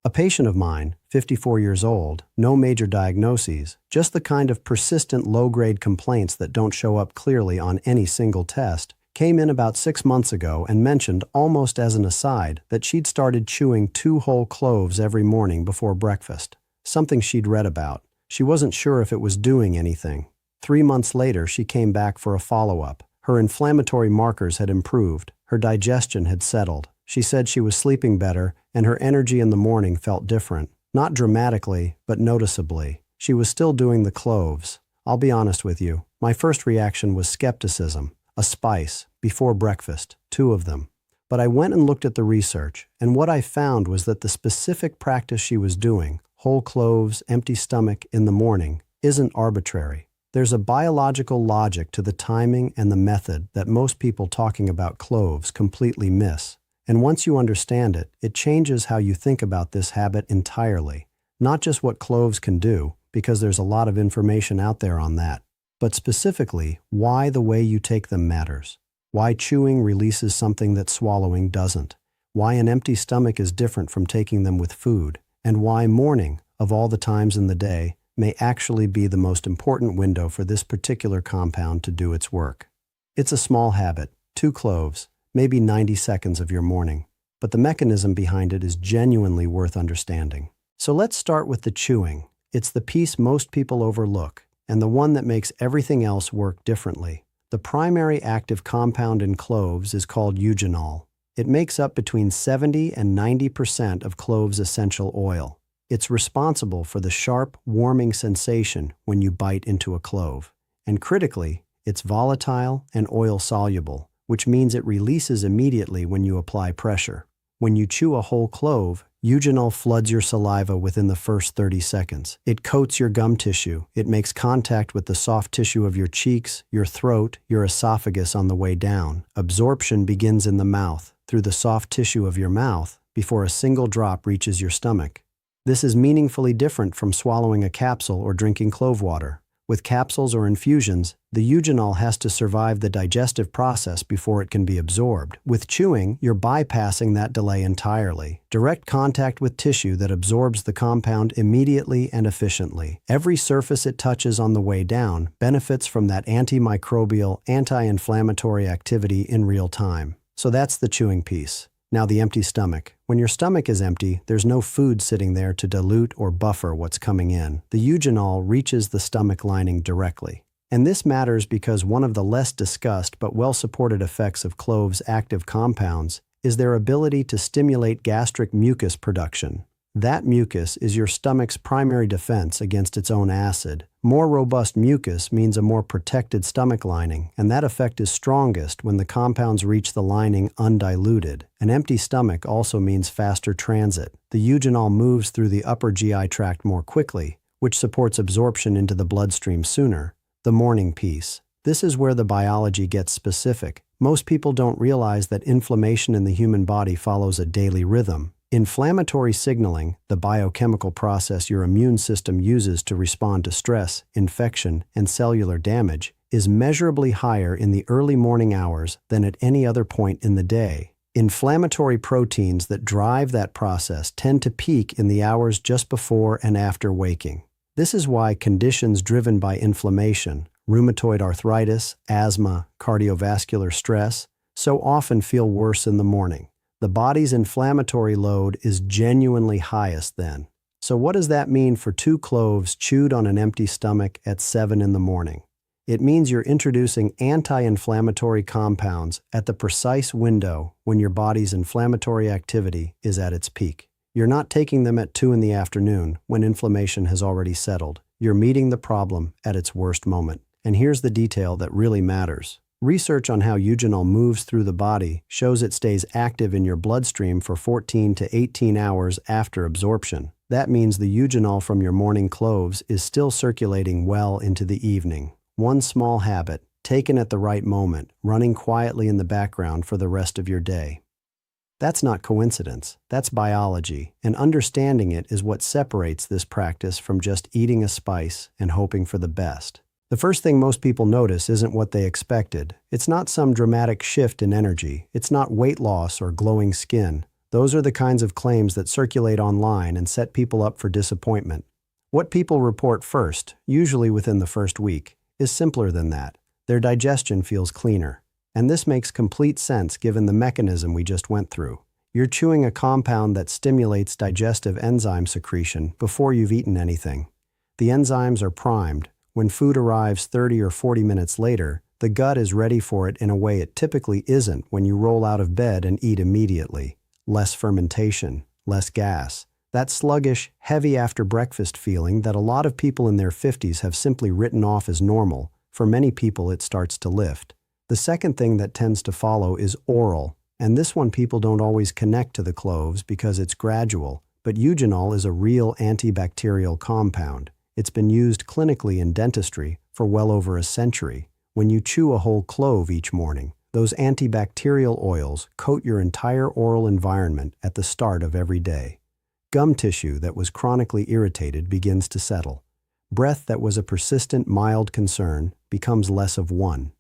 A patient of mine, 54 years old, no major diagnoses, just the kind of persistent low-grade complaints that don't show up clearly on any single test, came in about 6 months ago and mentioned, almost as an aside, that she'd started chewing 2 whole cloves every morning before breakfast, something she'd read about. She wasn't sure if it was doing anything. 3 months later, she came back for a follow-up. Her inflammatory markers had improved. Her digestion had settled. She said she was sleeping better, and her energy in the morning felt different. Not dramatically, but noticeably. She was still doing the cloves. I'll be honest with you. My first reaction was skepticism. A spice, before breakfast, 2 of them. But I went and looked at the research, and what I found was that the specific practice she was doing, whole cloves, empty stomach, in the morning, isn't arbitrary. There's a biological logic to the timing and the method that most people talking about cloves completely miss. And once you understand it, it changes how you think about this habit entirely. Not just what cloves can do, because there's a lot of information out there on that, but specifically why the way you take them matters. Why chewing releases something that swallowing doesn't. Why an empty stomach is different from taking them with food. And why morning, of all the times in the day, may actually be the most important window for this particular compound to do its work. It's a small habit, 2 cloves, maybe 90 seconds of your morning, but the mechanism behind it is genuinely worth understanding. So let's start with the chewing. It's the piece most people overlook, and the one that makes everything else work differently. The primary active compound in cloves is called eugenol. It makes up between 70 and 90% of cloves' essential oil. It's responsible for the sharp, warming sensation when you bite into a clove. And critically, it's volatile and oil-soluble, which means it releases immediately when you apply pressure. When you chew a whole clove, eugenol floods your saliva within the first 30 seconds. It coats your gum tissue. It makes contact with the soft tissue of your cheeks, your throat, your esophagus on the way down. Absorption begins in the mouth, through the soft tissue of your mouth, before a single drop reaches your stomach. This is meaningfully different from swallowing a capsule or drinking clove water. With capsules or infusions, the eugenol has to survive the digestive process before it can be absorbed. With chewing, you're bypassing that delay entirely. Direct contact with tissue that absorbs the compound immediately and efficiently. Every surface it touches on the way down benefits from that antimicrobial, anti-inflammatory activity in real time. So that's the chewing piece. Now the empty stomach. When your stomach is empty, there's no food sitting there to dilute or buffer what's coming in. The eugenol reaches the stomach lining directly. And this matters because one of the less discussed but well-supported effects of cloves' active compounds is their ability to stimulate gastric mucus production. That mucus is your stomach's primary defense against its own acid. More robust mucus means a more protected stomach lining, and that effect is strongest when the compounds reach the lining undiluted. An empty stomach also means faster transit. The eugenol moves through the upper GI tract more quickly, which supports absorption into the bloodstream sooner. The morning piece. This is where the biology gets specific. Most people don't realize that inflammation in the human body follows a daily rhythm. Inflammatory signaling, the biochemical process your immune system uses to respond to stress, infection, and cellular damage, is measurably higher in the early morning hours than at any other point in the day. Inflammatory proteins that drive that process tend to peak in the hours just before and after waking. This is why conditions driven by inflammation, rheumatoid arthritis, asthma, cardiovascular stress, so often feel worse in the morning. The body's inflammatory load is genuinely highest then. So what does that mean for 2 cloves chewed on an empty stomach at 7 in the morning? It means you're introducing anti-inflammatory compounds at the precise window when your body's inflammatory activity is at its peak. You're not taking them at 2 in the afternoon when inflammation has already settled. You're meeting the problem at its worst moment. And here's the detail that really matters. Research on how eugenol moves through the body shows it stays active in your bloodstream for 14 to 18 hours after absorption. That means the eugenol from your morning cloves is still circulating well into the evening. One small habit, taken at the right moment, running quietly in the background for the rest of your day. That's not coincidence. That's biology, and understanding it is what separates this practice from just eating a spice and hoping for the best. The first thing most people notice isn't what they expected. It's not some dramatic shift in energy. It's not weight loss or glowing skin. Those are the kinds of claims that circulate online and set people up for disappointment. What people report first, usually within the first week, is simpler than that. Their digestion feels cleaner. And this makes complete sense given the mechanism we just went through. You're chewing a compound that stimulates digestive enzyme secretion before you've eaten anything. The enzymes are primed. When food arrives 30 or 40 minutes later, the gut is ready for it in a way it typically isn't when you roll out of bed and eat immediately. Less fermentation, less gas. That sluggish, heavy after-breakfast feeling that a lot of people in their 50s have simply written off as normal, for many people it starts to lift. The second thing that tends to follow is oral, and this one people don't always connect to the cloves because it's gradual, but eugenol is a real antibacterial compound. It's been used clinically in dentistry for well over a century. When you chew a whole clove each morning, those antibacterial oils coat your entire oral environment at the start of every day. Gum tissue that was chronically irritated begins to settle. Breath that was a persistent, mild concern becomes less of one.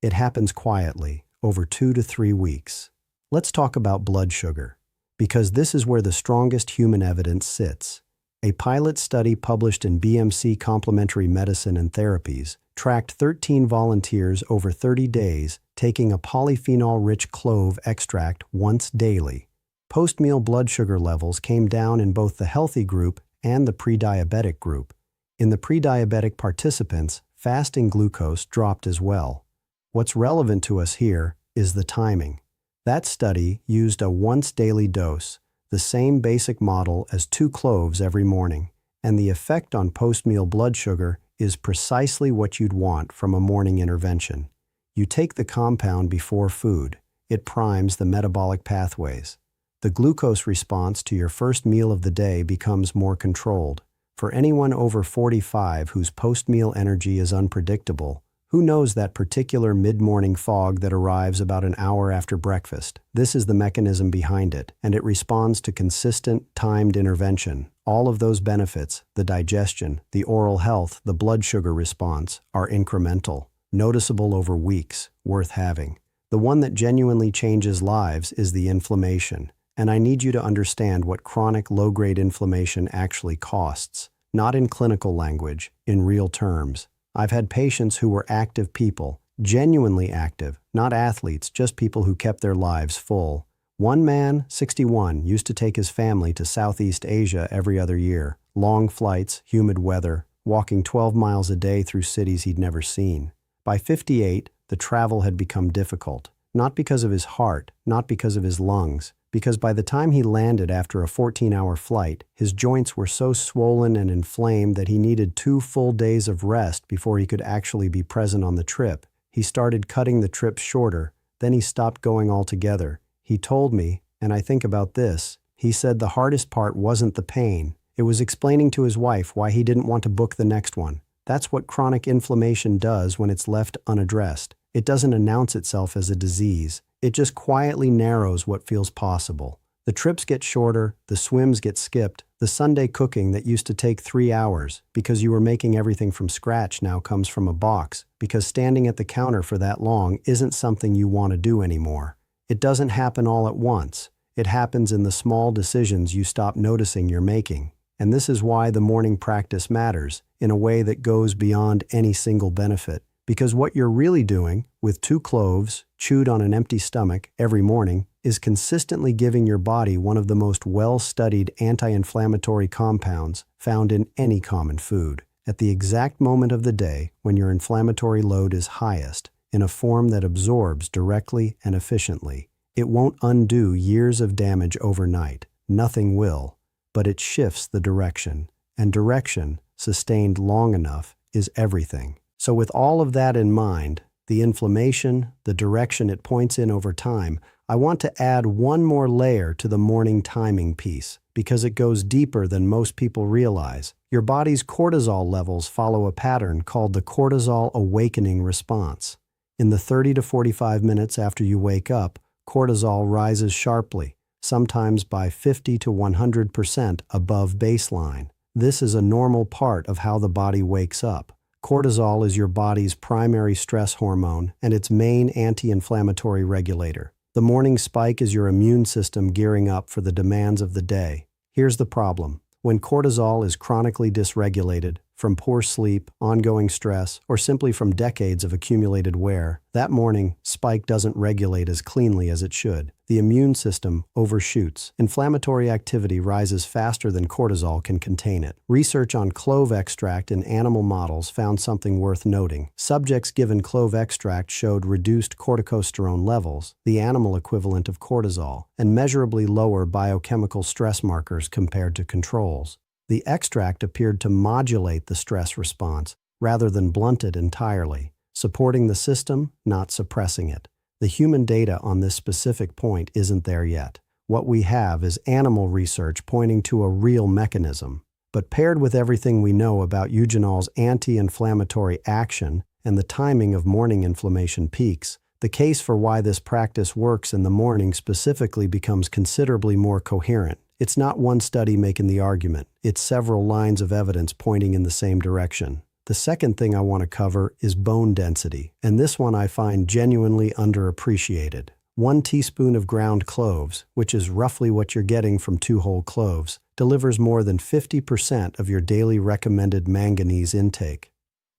It happens quietly, over 2 to 3 weeks. Let's talk about blood sugar, because this is where the strongest human evidence sits. A pilot study published in BMC Complementary Medicine and Therapies tracked 13 volunteers over 30 days taking a polyphenol-rich clove extract once daily. Post-meal blood sugar levels came down in both the healthy group and the pre-diabetic group. In the pre-diabetic participants, fasting glucose dropped as well. What's relevant to us here is the timing. That study used a once-daily dose, the same basic model as 2 cloves every morning, and the effect on post-meal blood sugar is precisely what you'd want from a morning intervention. You take the compound before food. It primes the metabolic pathways. The glucose response to your first meal of the day becomes more controlled. For anyone over 45 whose post-meal energy is unpredictable, who knows that particular mid-morning fog that arrives about an hour after breakfast? This is the mechanism behind it, and it responds to consistent, timed intervention. All of those benefits, the digestion, the oral health, the blood sugar response, are incremental, noticeable over weeks, worth having. The one that genuinely changes lives is the inflammation. And I need you to understand what chronic low-grade inflammation actually costs, not in clinical language, in real terms. I've had patients who were active people, genuinely active, not athletes, just people who kept their lives full. One man, 61, used to take his family to Southeast Asia every other year. Long flights, humid weather, walking 12 miles a day through cities he'd never seen. By 58, the travel had become difficult, not because of his heart, not because of his lungs, because by the time he landed after a 14-hour flight, his joints were so swollen and inflamed that he needed 2 full days of rest before he could actually be present on the trip. He started cutting the trips shorter, then he stopped going altogether. He told me, and I think about this, he said the hardest part wasn't the pain. It was explaining to his wife why he didn't want to book the next one. That's what chronic inflammation does when it's left unaddressed. It doesn't announce itself as a disease. It just quietly narrows what feels possible. The trips get shorter, the swims get skipped, the Sunday cooking that used to take 3 hours because you were making everything from scratch now comes from a box, because standing at the counter for that long isn't something you want to do anymore. It doesn't happen all at once. It happens in the small decisions you stop noticing you're making. And this is why the morning practice matters, in a way that goes beyond any single benefit. Because what you're really doing, with 2 cloves, chewed on an empty stomach every morning, is consistently giving your body one of the most well-studied anti-inflammatory compounds found in any common food, at the exact moment of the day when your inflammatory load is highest, in a form that absorbs directly and efficiently. It won't undo years of damage overnight. Nothing will. But it shifts the direction. And direction, sustained long enough, is everything. So with all of that in mind, the inflammation, the direction it points in over time, I want to add one more layer to the morning timing piece, because it goes deeper than most people realize. Your body's cortisol levels follow a pattern called the cortisol awakening response. In the 30 to 45 minutes after you wake up, cortisol rises sharply, sometimes by 50 to 100% above baseline. This is a normal part of how the body wakes up. Cortisol is your body's primary stress hormone and its main anti-inflammatory regulator. The morning spike is your immune system gearing up for the demands of the day. Here's the problem. When cortisol is chronically dysregulated, from poor sleep, ongoing stress, or simply from decades of accumulated wear, that morning spike doesn't regulate as cleanly as it should. The immune system overshoots. Inflammatory activity rises faster than cortisol can contain it. Research on clove extract in animal models found something worth noting. Subjects given clove extract showed reduced corticosterone levels, the animal equivalent of cortisol, and measurably lower biochemical stress markers compared to controls. The extract appeared to modulate the stress response rather than blunt it entirely, supporting the system, not suppressing it. The human data on this specific point isn't there yet. What we have is animal research pointing to a real mechanism. But paired with everything we know about eugenol's anti-inflammatory action and the timing of morning inflammation peaks, the case for why this practice works in the morning specifically becomes considerably more coherent. It's not one study making the argument, it's several lines of evidence pointing in the same direction. The second thing I want to cover is bone density, and this one I find genuinely underappreciated. 1 teaspoon of ground cloves, which is roughly what you're getting from 2 whole cloves, delivers more than 50% of your daily recommended manganese intake.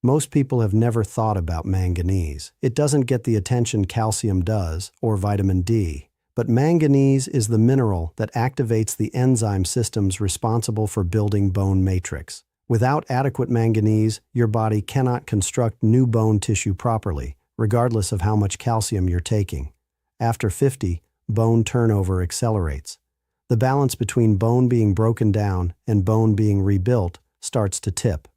Most people have never thought about manganese. It doesn't get the attention calcium does, or vitamin D. But manganese is the mineral that activates the enzyme systems responsible for building bone matrix. Without adequate manganese, your body cannot construct new bone tissue properly, regardless of how much calcium you're taking. After 50, bone turnover accelerates. The balance between bone being broken down and bone being rebuilt starts to tip.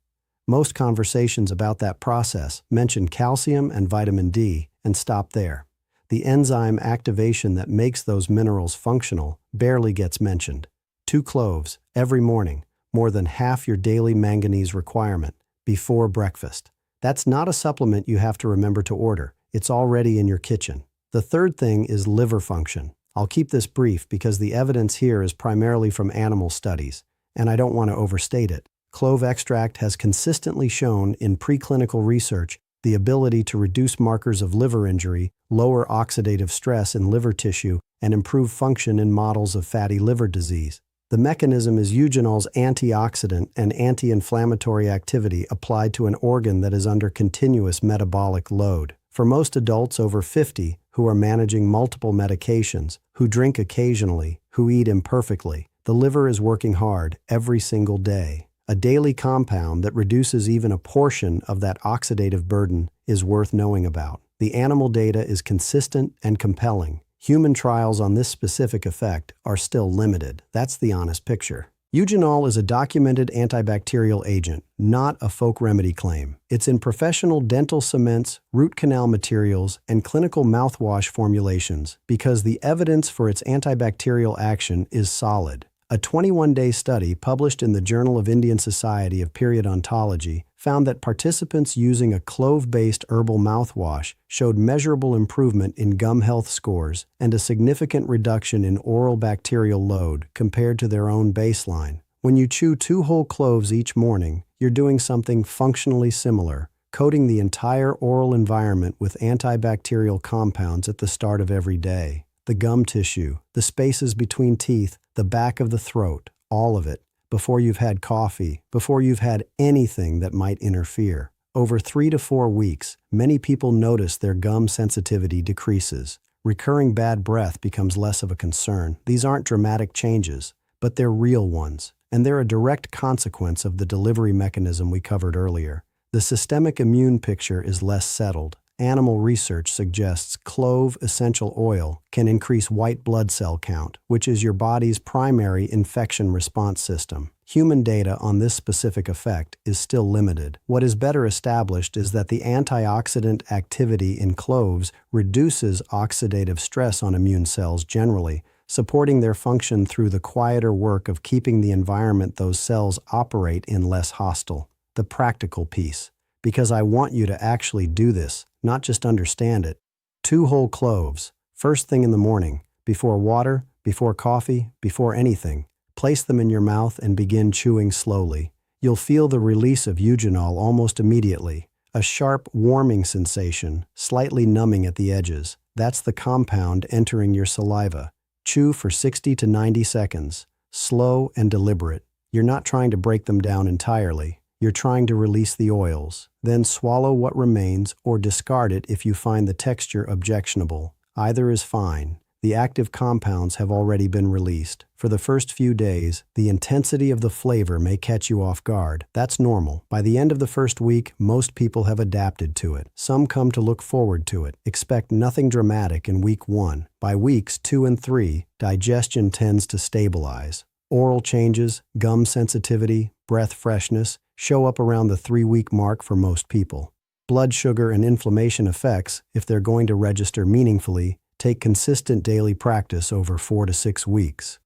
Most conversations about that process mention calcium and vitamin D and stop there. The enzyme activation that makes those minerals functional barely gets mentioned. 2 cloves every morning, more than half your daily manganese requirement, before breakfast. That's not a supplement you have to remember to order. It's already in your kitchen. The third thing is liver function. I'll keep this brief because the evidence here is primarily from animal studies, and I don't want to overstate it. Clove extract has consistently shown in preclinical research the ability to reduce markers of liver injury, lower oxidative stress in liver tissue, and improve function in models of fatty liver disease. The mechanism is eugenol's antioxidant and anti-inflammatory activity applied to an organ that is under continuous metabolic load. For most adults over 50 who are managing multiple medications, who drink occasionally, who eat imperfectly, the liver is working hard every single day. A daily compound that reduces even a portion of that oxidative burden is worth knowing about. The animal data is consistent and compelling. Human trials on this specific effect are still limited. That's the honest picture. Eugenol is a documented antibacterial agent, not a folk remedy claim. It's in professional dental cements, root canal materials, and clinical mouthwash formulations because the evidence for its antibacterial action is solid. A 21-day study published in the Journal of Indian Society of Periodontology found that participants using a clove-based herbal mouthwash showed measurable improvement in gum health scores and a significant reduction in oral bacterial load compared to their own baseline. When you chew 2 whole cloves each morning, you're doing something functionally similar, coating the entire oral environment with antibacterial compounds at the start of every day. The gum tissue, the spaces between teeth, the back of the throat, all of it, before you've had coffee, before you've had anything that might interfere. Over 3 to 4 weeks, many people notice their gum sensitivity decreases. Recurring bad breath becomes less of a concern. These aren't dramatic changes, but they're real ones, and they're a direct consequence of the delivery mechanism we covered earlier. The systemic immune picture is less settled. Animal research suggests clove essential oil can increase white blood cell count, which is your body's primary infection response system. Human data on this specific effect is still limited. What is better established is that the antioxidant activity in cloves reduces oxidative stress on immune cells generally, supporting their function through the quieter work of keeping the environment those cells operate in less hostile. The practical piece. Because I want you to actually do this, not just understand it. 2 whole cloves, first thing in the morning, before water, before coffee, before anything. Place them in your mouth and begin chewing slowly. You'll feel the release of eugenol almost immediately, a sharp, warming sensation, slightly numbing at the edges. That's the compound entering your saliva. Chew for 60 to 90 seconds. Slow and deliberate. You're not trying to break them down entirely. You're trying to release the oils. Then swallow what remains or discard it if you find the texture objectionable. Either is fine. The active compounds have already been released. For the first few days, the intensity of the flavor may catch you off guard. That's normal. By the end of the first week, most people have adapted to it. Some come to look forward to it. Expect nothing dramatic in week 1. By weeks 2 and 3, digestion tends to stabilize. Oral changes, gum sensitivity, breath freshness show up around the 3-week mark for most people. Blood sugar and inflammation effects, if they're going to register meaningfully, take consistent daily practice over 4 to 6 weeks.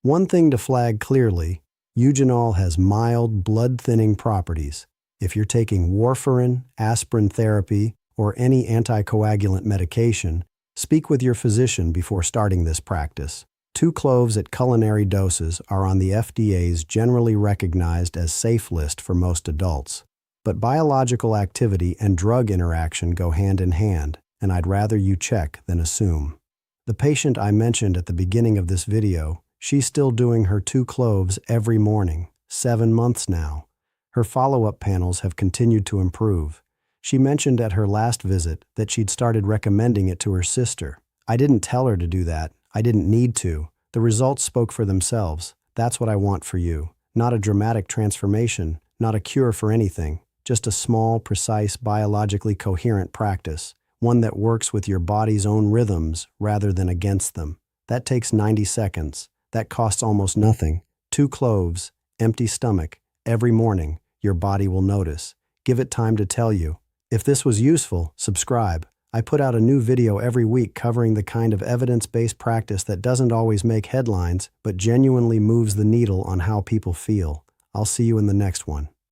One thing to flag clearly, eugenol has mild blood-thinning properties. If you're taking warfarin, aspirin therapy, or any anticoagulant medication, speak with your physician before starting this practice. 2 cloves at culinary doses are on the FDA's generally recognized as safe list for most adults. But biological activity and drug interaction go hand in hand, and I'd rather you check than assume. The patient I mentioned at the beginning of this video, she's still doing her 2 cloves every morning, 7 months now. Her follow-up panels have continued to improve. She mentioned at her last visit that she'd started recommending it to her sister. I didn't tell her to do that. I didn't need to. The results spoke for themselves. That's what I want for you. Not a dramatic transformation, not a cure for anything, just a small, precise, biologically coherent practice. One that works with your body's own rhythms rather than against them. That takes 90 seconds. That costs almost nothing. 2 cloves, empty stomach, every morning. Your body will notice. Give it time to tell you. If this was useful, subscribe. I put out a new video every week covering the kind of evidence-based practice that doesn't always make headlines, but genuinely moves the needle on how people feel. I'll see you in the next one.